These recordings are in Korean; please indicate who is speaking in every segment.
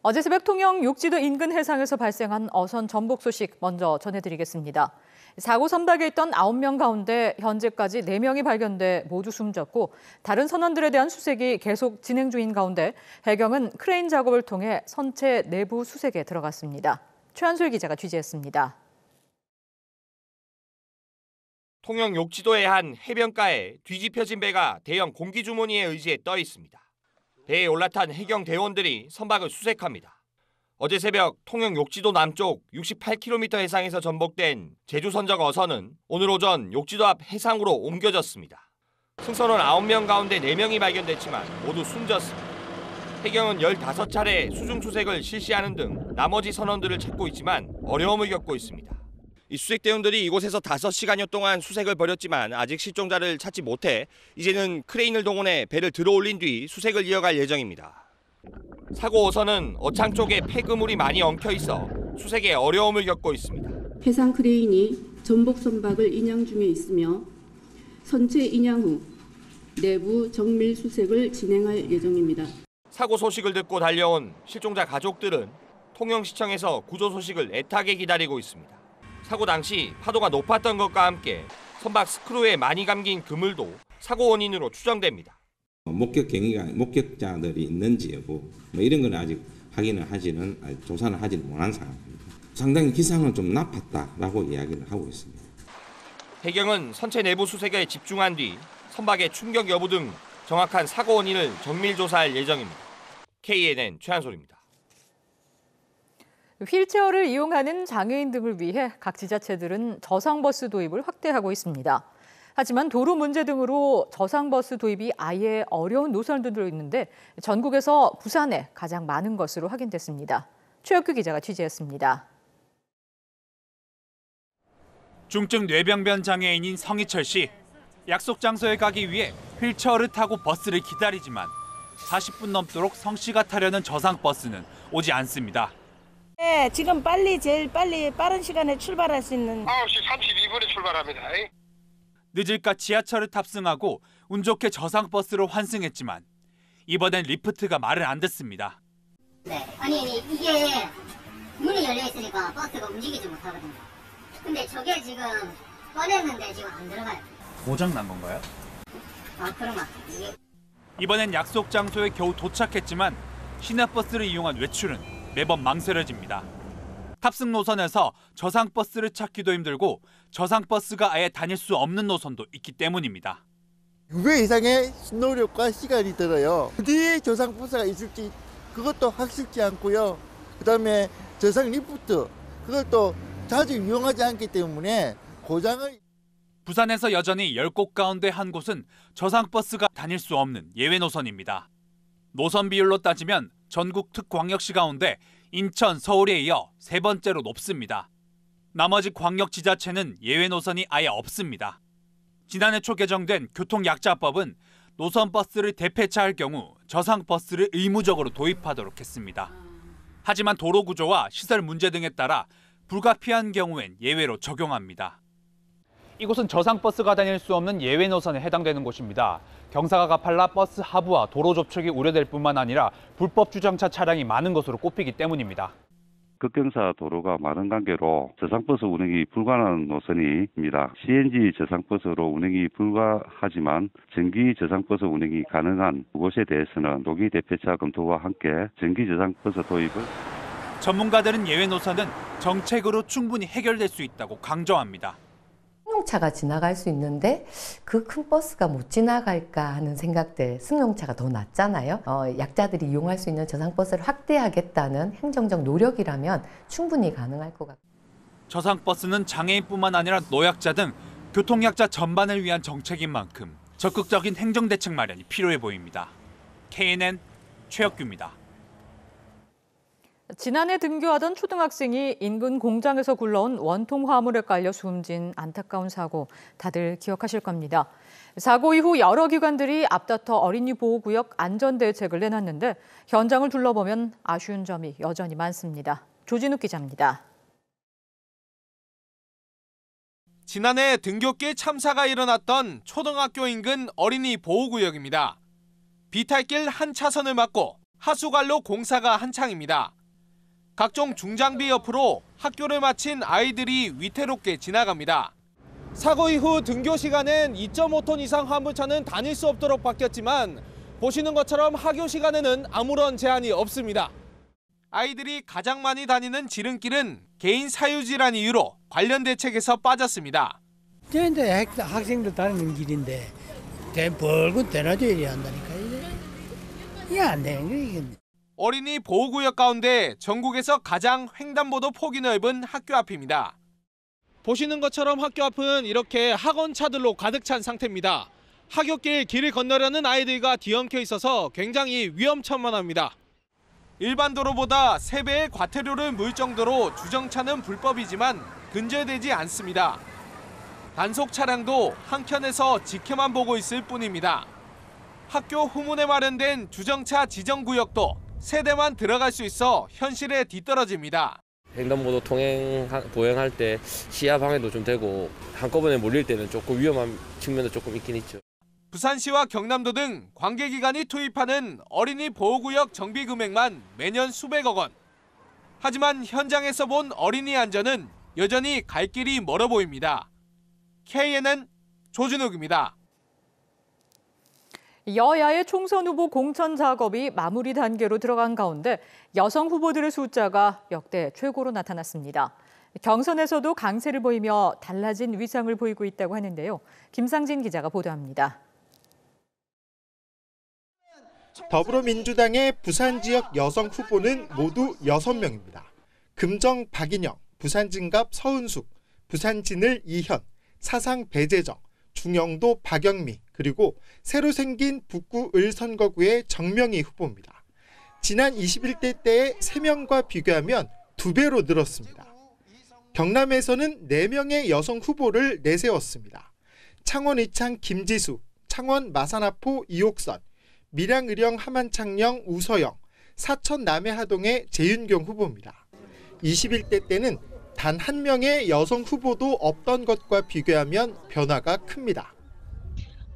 Speaker 1: 어제 새벽 통영 욕지도 인근 해상에서 발생한 어선 전복 소식 먼저 전해드리겠습니다. 사고 선박에 있던 9명 가운데 현재까지 4명이 발견돼 모두 숨졌고 다른 선원들에 대한 수색이 계속 진행 중인 가운데 해경은 크레인 작업을 통해 선체 내부 수색에 들어갔습니다. 최한솔 기자가 취재했습니다.
Speaker 2: 통영 욕지도의 한 해변가에 뒤집혀진 배가 대형 공기주머니에 의지해 떠 있습니다. 배에 올라탄 해경 대원들이 선박을 수색합니다. 어제 새벽 통영 욕지도 남쪽 68km 해상에서 전복된 제주선적 어선은 오늘 오전 욕지도 앞 해상으로 옮겨졌습니다. 승선원 9명 가운데 4명이 발견됐지만 모두 숨졌습니다. 해경은 15차례 수중 수색을 실시하는 등 나머지 선원들을 찾고 있지만 어려움을 겪고 있습니다. 이 수색대원들이 이곳에서 5시간여 동안 수색을 벌였지만 아직 실종자를 찾지 못해 이제는 크레인을 동원해 배를 들어올린 뒤 수색을 이어갈 예정입니다. 사고 어선은 어창 쪽에 폐그물이 많이 엉켜 있어 수색에 어려움을 겪고 있습니다.
Speaker 3: 해상 크레인이 전복 선박을 인양 중에 있으며 선체 인양 후 내부 정밀 수색을 진행할 예정입니다.
Speaker 2: 사고 소식을 듣고 달려온 실종자 가족들은 통영시청에서 구조 소식을 애타게 기다리고 있습니다. 사고 당시 파도가 높았던 것과 함께 선박 스크루에 많이 감긴 그물도 사고 원인으로 추정됩니다.
Speaker 4: 목격자들이 있는지 여부 이런 건 아직 조사는 하지는 못한 상황입니다. 상당히 기상은 좀 나빴다라고 이야기를 하고 있습니다.
Speaker 2: 해경은 선체 내부 수색에 집중한 뒤 선박의 충격 여부 등 정확한 사고 원인을 정밀 조사할 예정입니다. KNN 최한솔입니다.
Speaker 1: 휠체어를 이용하는 장애인 등을 위해 각 지자체들은 저상버스 도입을 확대하고 있습니다. 하지만 도로 문제 등으로 저상버스 도입이 아예 어려운 노선들도 있는데 전국에서 부산에 가장 많은 것으로 확인됐습니다. 최혁규 기자가 취재했습니다.
Speaker 5: 중증 뇌병변 장애인인 성희철 씨. 약속 장소에 가기 위해 휠체어를 타고 버스를 기다리지만 40분 넘도록 성 씨가 타려는 저상버스는 오지 않습니다.
Speaker 6: 네, 지금 제일 빨리 빠른 시간에 출발할 수 있는
Speaker 7: 9시 32분에 출발합니다.
Speaker 5: 늦을까 지하철을 탑승하고 운 좋게 저상버스로 환승했지만 이번엔 리프트가 말을 안 듣습니다.
Speaker 8: 네, 아니 이게 문이 열려 있으니까 버스가 움직이지 못하거든요. 근데 저게 지금 꺼냈는데 지금 안 들어가요.
Speaker 5: 고장 난 건가요?
Speaker 8: 그런 것 같아요.
Speaker 5: 이번엔 약속 장소에 겨우 도착했지만 시내버스를 이용한 외출은 매번 망설여집니다. 탑승 노선에서 저상버스를 찾기도 힘들고 저상버스가 아예 다닐 수 없는 노선도 있기 때문입니다.
Speaker 9: 2배 이상의 노력과 시간이 들어요. 어디에 저상버스가 있을지 그것도 확실치 않고요. 그다음에 저상 리프트 그것도 자주 이용하지 않기 때문에 고장을...
Speaker 5: 부산에서 여전히 10곳 가운데 한 곳은 저상버스가 다닐 수 없는 예외 노선입니다. 노선 비율로 따지면 전국 특광역시 가운데 인천, 서울에 이어 3번째로 높습니다. 나머지 광역지자체는 예외 노선이 아예 없습니다. 지난해 초 개정된 교통약자법은 노선버스를 대폐차할 경우 저상버스를 의무적으로 도입하도록 했습니다. 하지만 도로 구조와 시설 문제 등에 따라 불가피한 경우엔 예외로 적용합니다. 이곳은 저상버스가 다닐 수 없는 예외 노선에 해당되는 곳입니다. 경사가 가팔라 버스 하부와 도로 접촉이 우려될 뿐만 아니라 불법 주정차 차량이 많은 것으로 꼽히기 때문입니다.
Speaker 10: 급경사 도로가 많은 관계로 저상버스 운행이 불가능한 노선입니다. CNG 저상버스로 운행이 불가하지만 전기 저상버스 운행이 가능한 곳에 대해서는 조기 대폐차 검토와 함께 전기 저상버스 도입을...
Speaker 5: 전문가들은 예외 노선은 정책으로 충분히 해결될 수 있다고 강조합니다.
Speaker 11: 승용차가 지나갈 수 있는데 그 큰 버스가 못 지나갈까 하는 생각들, 승용차가 더 낫잖아요. 약자들이 이용할 수 있는 저상버스를 확대하겠다는 행정적 노력이라면 충분히 가능할 것 같아요.
Speaker 5: 저상버스는 장애인뿐만 아니라 노약자 등 교통약자 전반을 위한 정책인 만큼 적극적인 행정대책 마련이 필요해 보입니다. KNN 최혁규입니다.
Speaker 1: 지난해 등교하던 초등학생이 인근 공장에서 굴러온 원통 화물에 깔려 숨진 안타까운 사고 다들 기억하실 겁니다. 사고 이후 여러 기관들이 앞다퉈 어린이 보호구역 안전대책을 내놨는데 현장을 둘러보면 아쉬운 점이 여전히 많습니다. 조진욱 기자입니다.
Speaker 12: 지난해 등굣길 참사가 일어났던 초등학교 인근 어린이 보호구역입니다. 비탈길 한 차선을 막고 하수관로 공사가 한창입니다. 각종 중장비 옆으로 학교를 마친 아이들이 위태롭게 지나갑니다. 사고 이후 등교 시간엔 2.5톤 이상 화물차는 다닐 수 없도록 바뀌었지만 보시는 것처럼 하교 시간에는 아무런 제한이 없습니다. 아이들이 가장 많이 다니는 지름길은 개인 사유지란 이유로 관련 대책에서 빠졌습니다.
Speaker 13: 저희들 학생들 다니는 길인데 벌금 대낮에 한다니까 이게 안 되는 거예요.
Speaker 12: 어린이 보호구역 가운데 전국에서 가장 횡단보도 폭이 넓은 학교 앞입니다. 보시는 것처럼 학교 앞은 이렇게 학원차들로 가득 찬 상태입니다. 하굣길 길을 건너려는 아이들과 뒤엉켜 있어서 굉장히 위험천만합니다. 일반 도로보다 3배의 과태료를 물 정도로 주정차는 불법이지만 근절되지 않습니다. 단속 차량도 한켠에서 지켜만 보고 있을 뿐입니다. 학교 후문에 마련된 주정차 지정구역도 세대만 들어갈 수 있어 현실에 뒤떨어집니다.
Speaker 14: 횡단보도 보행할 때 시야 방해도 좀 되고 한꺼번에 몰릴 때는 조금 위험한 측면도 조금 있긴 있죠.
Speaker 12: 부산시와 경남도 등 관계기관이 투입하는 어린이 보호구역 정비 금액만 매년 수백억 원. 하지만 현장에서 본 어린이 안전은 여전히 갈 길이 멀어 보입니다. KNN 조준욱입니다.
Speaker 1: 여야의 총선 후보 공천 작업이 마무리 단계로 들어간 가운데 여성 후보들의 숫자가 역대 최고로 나타났습니다. 경선에서도 강세를 보이며 달라진 위상을 보이고 있다고 하는데요. 김상진 기자가 보도합니다.
Speaker 15: 더불어민주당의 부산 지역 여성 후보는 모두 6명입니다. 금정 박인영, 부산진갑 서은숙, 부산진을 이현, 사상 배재정, 중영도 박영미, 그리고 새로 생긴 북구 을 선거구의 정명희 후보입니다. 지난 21대 때의 3명과 비교하면 2배로 늘었습니다. 경남에서는 4명의 여성 후보를 내세웠습니다. 창원 의창 김지수, 창원 마산하포 이옥선, 밀양 의령 함안창녕 우서영, 사천 남해하동의 재윤경 후보입니다. 21대 때는 단 한 명의 여성 후보도 없던 것과 비교하면 변화가 큽니다.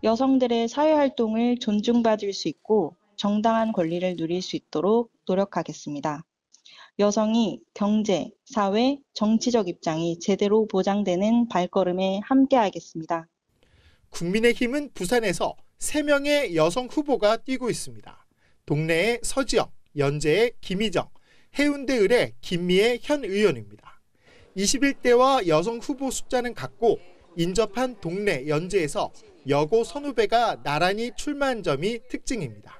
Speaker 16: 여성들의 사회활동을 존중받을 수 있고 정당한 권리를 누릴 수 있도록 노력하겠습니다. 여성이 경제, 사회, 정치적 입장이 제대로 보장되는 발걸음에 함께하겠습니다.
Speaker 15: 국민의힘은 부산에서 3명의 여성 후보가 뛰고 있습니다. 동래의 서지영, 연제의 김희정, 해운대 을의 김미애 현 의원입니다. 21대와 여성 후보 숫자는 같고 인접한 동래, 연제에서 여고 선후배가 나란히 출마한 점이 특징입니다.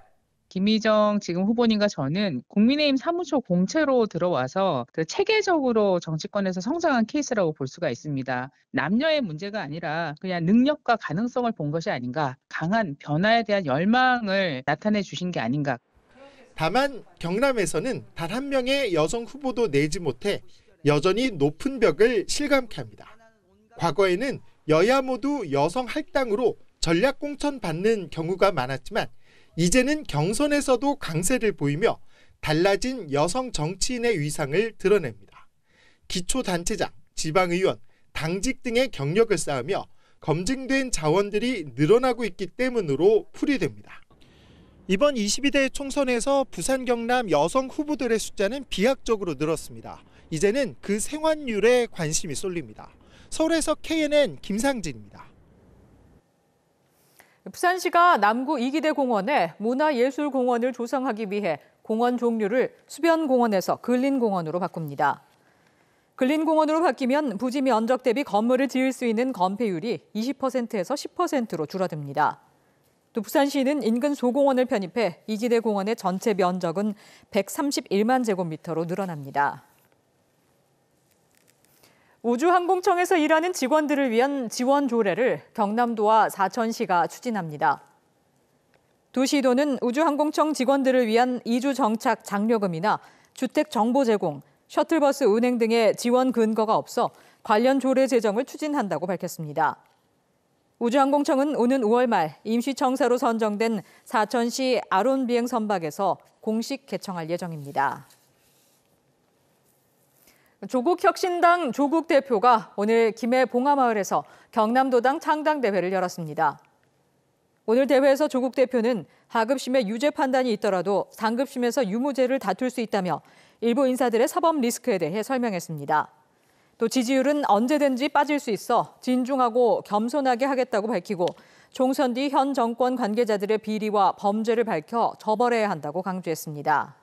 Speaker 17: 김희정 지금 후보님과 저는 국민의힘 사무처 공채로 들어와서 체계적으로 정치권에서 성장한 케이스라고 볼 수가 있습니다. 남녀의 문제가 아니라 그냥 능력과 가능성을 본 것이 아닌가, 강한 변화에 대한 열망을 나타내 주신 게 아닌가.
Speaker 15: 다만 경남에서는 단 한 명의 여성 후보도 내지 못해 여전히 높은 벽을 실감케 합니다. 과거에는 여야 모두 여성 할당으로 전략 공천 받는 경우가 많았지만 이제는 경선에서도 강세를 보이며 달라진 여성 정치인의 위상을 드러냅니다. 기초단체장, 지방의원, 당직 등의 경력을 쌓으며 검증된 자원들이 늘어나고 있기 때문으로 풀이됩니다. 이번 22대 총선에서 부산 경남 여성 후보들의 숫자는 비약적으로 늘었습니다. 이제는 그 생활률에 관심이 쏠립니다. 서울에서 KNN 김상진입니다.
Speaker 1: 부산시가 남구 이기대 공원에 문화예술공원을 조성하기 위해 공원 종류를 수변공원에서 근린공원으로 바꿉니다. 근린공원으로 바뀌면 부지 면적 대비 건물을 지을 수 있는 건폐율이 20%에서 10%로 줄어듭니다. 또 부산시는 인근 소공원을 편입해 이기대 공원의 전체 면적은 131만 제곱미터로 늘어납니다. 우주항공청에서 일하는 직원들을 위한 지원 조례를 경남도와 사천시가 추진합니다. 두 시도는 우주항공청 직원들을 위한 이주 정착 장려금이나 주택 정보 제공, 셔틀버스 운행 등의 지원 근거가 없어 관련 조례 제정을 추진한다고 밝혔습니다. 우주항공청은 오는 5월 말 임시청사로 선정된 사천시 아론 비행 선박에서 공식 개청할 예정입니다. 조국혁신당 조국 대표가 오늘 김해 봉하마을에서 경남도당 창당대회를 열었습니다. 오늘 대회에서 조국 대표는 하급심의 유죄 판단이 있더라도 상급심에서 유무죄를 다툴 수 있다며 일부 인사들의 사법 리스크에 대해 설명했습니다. 또 지지율은 언제든지 빠질 수 있어 진중하고 겸손하게 하겠다고 밝히고 총선 뒤 현 정권 관계자들의 비리와 범죄를 밝혀 처벌해야 한다고 강조했습니다.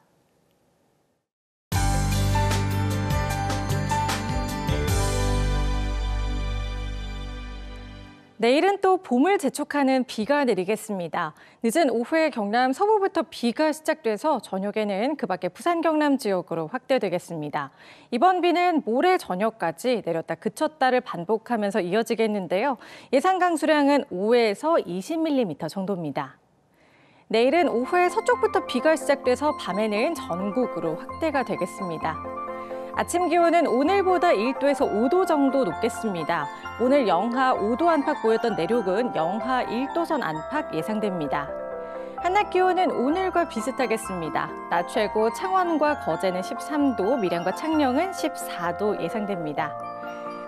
Speaker 18: 내일은 또 봄을 재촉하는 비가 내리겠습니다. 늦은 오후에 경남 서부부터 비가 시작돼서 저녁에는 그 밖에 부산 경남 지역으로 확대되겠습니다. 이번 비는 모레 저녁까지 내렸다 그쳤다를 반복하면서 이어지겠는데요. 예상 강수량은 5에서 20mm 정도입니다. 내일은 오후에 서쪽부터 비가 시작돼서 밤에는 전국으로 확대가 되겠습니다. 아침 기온은 오늘보다 1도에서 5도 정도 높겠습니다. 오늘 영하 5도 안팎 보였던 내륙은 영하 1도선 안팎 예상됩니다. 한낮 기온은 오늘과 비슷하겠습니다. 낮 최고 창원과 거제는 13도, 밀양과 창녕은 14도 예상됩니다.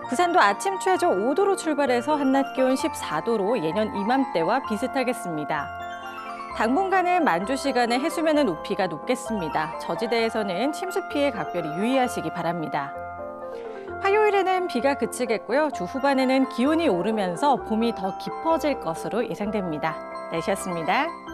Speaker 18: 부산도 아침 최저 5도로 출발해서 한낮 기온 14도로 예년 이맘때와 비슷하겠습니다. 당분간은 만조 시간에 해수면의 높이가 높겠습니다. 저지대에서는 침수 피해 각별히 유의하시기 바랍니다. 화요일에는 비가 그치겠고요. 주 후반에는 기온이 오르면서 봄이 더 깊어질 것으로 예상됩니다. 날씨였습니다.